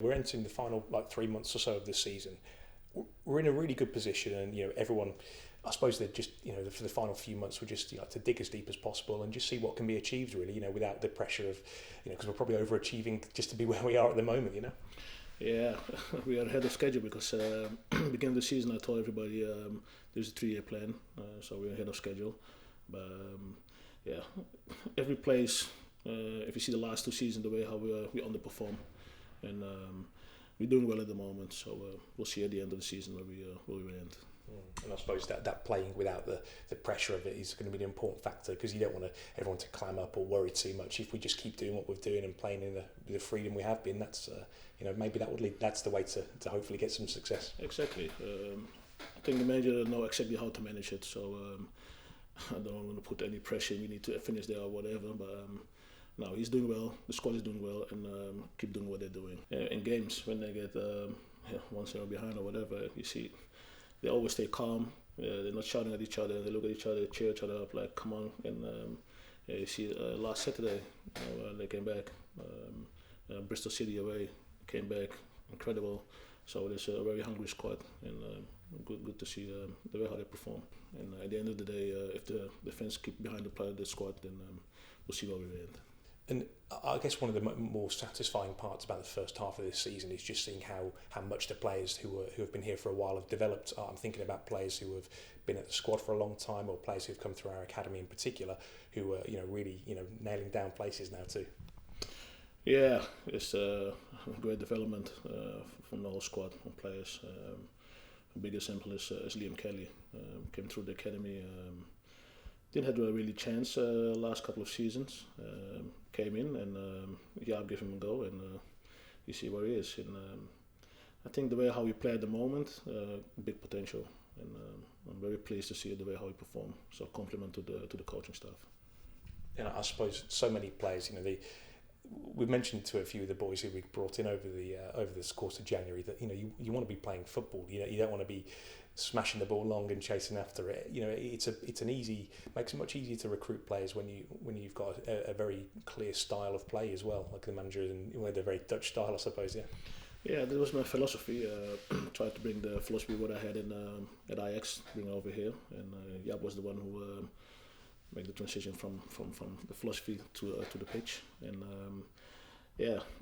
We're entering the final 3 months or so of the season. We're in a really good position, and everyone. I suppose they're just for the final few months we're just to dig as deep as possible and just see what can be achieved really. Without the pressure of because we're probably overachieving just to be where we are at the moment. Yeah, we are ahead of schedule because beginning of the season I told everybody there's a 3-year plan, so we're ahead of schedule. But yeah, every place. If you see the last 2 seasons, the way how we underperform, and we're doing well at the moment. So we'll see at the end of the season where we end. And I suppose that playing without the pressure of it is going to be an important factor, because you don't want everyone to clam up or worry too much. If we just keep doing what we're doing and playing in the freedom we have been, that's maybe that's the way to hopefully get some success. Exactly. I think the manager knows exactly how to manage it. So I don't want to put any pressure. We need to finish there or whatever. But no, he's doing well. The squad is doing well, and keep doing what they're doing. In games, when they get 1-0 behind or whatever, you see. They always stay calm. They're not shouting at each other. They look at each other, cheer each other up, like come on. And you see, last Saturday, they came back. Bristol City away came back, incredible. So it's a very hungry squad, and good to see the way how they perform. And at the end of the day, if the defense keep behind the squad, then we'll see where we end. And I guess one of the more satisfying parts about the first half of this season is just seeing how much the players who have been here for a while have developed. I'm thinking about players who have been at the squad for a long time, or players who have come through our academy in particular, who are really nailing down places now too. Yeah, it's a great development from the whole squad of players. A big example is Liam Kelly. Came through the academy. Didn't have a really chance last couple of seasons. Came in and I'll give him a go, and you see where he is. And I think the way how we play at the moment, big potential, and I'm very pleased to see the way how we perform. So compliment to the coaching staff. And I suppose so many players, we've mentioned to a few of the boys who we brought in over this course of January that you want to be playing football. You don't want to be smashing the ball long and chasing after it. Makes it much easier to recruit players when you've got a very clear style of play as well, like the manager, and they're very Dutch style, I suppose. Yeah, that was my philosophy. Tried to bring the philosophy what I had at Ajax, bring over here, and Jaap was the one who made the transition from the philosophy to the pitch. And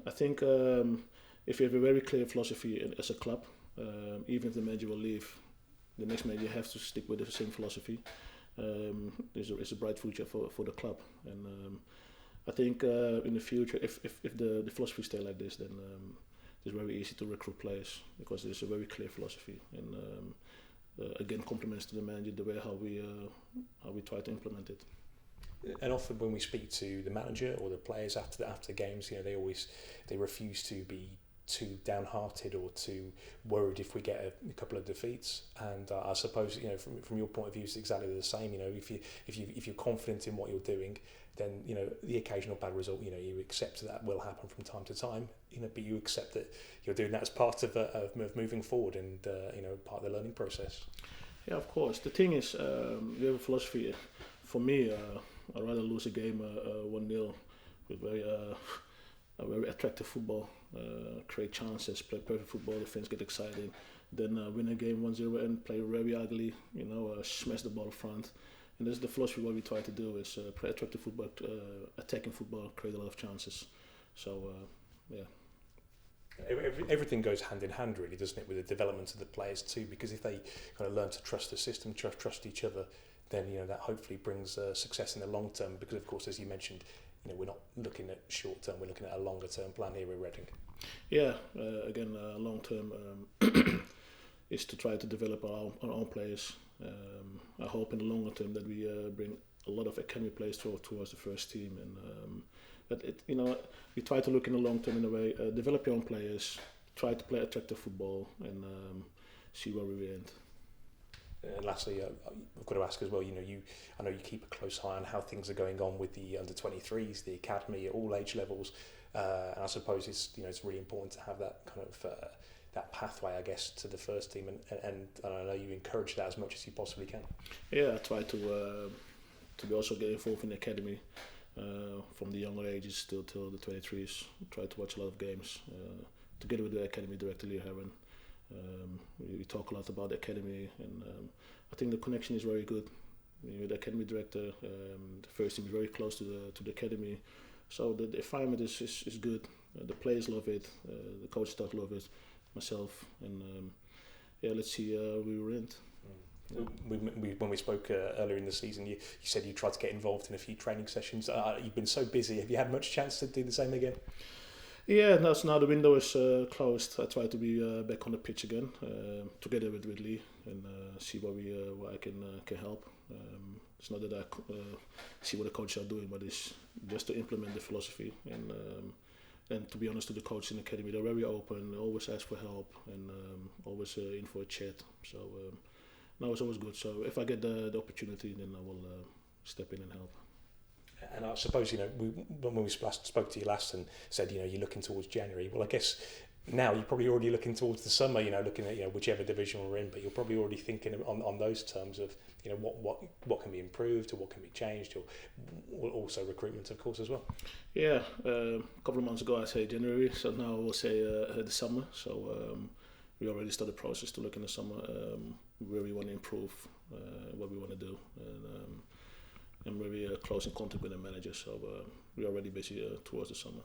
I think if you have a very clear philosophy as a club, even if the manager will leave, the next manager has to stick with the same philosophy. There's a bright future for the club, and I think in the future, if the philosophy stay like this, then it's very easy to recruit players, because there's a very clear philosophy, and again compliments to the manager the way how we try to implement it. And often when we speak to the manager or the players after the games, they refuse to be too downhearted or too worried if we get a couple of defeats. And I suppose from your point of view, it's exactly the same. If you're confident in what you're doing, then the occasional bad result, you accept that will happen from time to time. But you accept that you're doing that as part of moving forward, and part of the learning process. Yeah, of course. The thing is, we have a philosophy. For me, I'd rather lose a game 1-0 with a very attractive football, create chances, play perfect football, the fans get excited, then win a game 1-0 and play very ugly, smash the ball front. And that's the philosophy what we try to do, is play attractive football, attacking football, create a lot of chances. So, yeah. Everything goes hand in hand, really, doesn't it, with the development of the players too? Because if they kind of learn to trust the system, trust each other, then that hopefully brings success in the long term. Because of course, as you mentioned, we're not looking at short term; we're looking at a longer term plan here with Reading. Yeah, again, long term is to try to develop our own players. I hope in the longer term that we bring a lot of academy players towards the first team, and but we try to look in the long term in a way, develop your own players, try to play attractive football, and see where we end. And lastly, I've got to ask as well. I know you keep a close eye on how things are going on with the under-23s, the academy at all age levels, and I suppose it's really important to have that kind of that pathway, I guess, to the first team, and I know you encourage that as much as you possibly can. Yeah, I try to also get involved in the academy from the younger ages till the 23s. Try to watch a lot of games, together with the academy director Leo Heron. We talk a lot about the academy, and I think the connection is very good. The academy director, the first team is very close to the academy, so the environment is good. The players love it, the coach staff love it, myself, and let's see where we're in. Yeah. When we spoke earlier in the season, you said you tried to get involved in a few training sessions. You've been so busy. Have you had much chance to do the same again? Yeah, now the window is closed. I try to be back on the pitch again, together with Lee, and see where I can help. It's not that I see what the coaches are doing, but it's just to implement the philosophy. And to be honest, to the coach in the academy, they're very open, always ask for help, and always in for a chat. So now it's always good. So if I get the opportunity, then I will step in and help. And I suppose, when we spoke to you last and said, you're looking towards January, well, I guess now you're probably already looking towards the summer, looking at, whichever division we're in, but you're probably already thinking on those terms of, what can be improved or what can be changed, or also recruitment, of course, as well. Yeah, a couple of months ago I said January, so now I will say the summer. So we already started the process to look in the summer where we want to improve, what we want to do. And I'm very close in contact with the manager, so we're already busy towards the summer.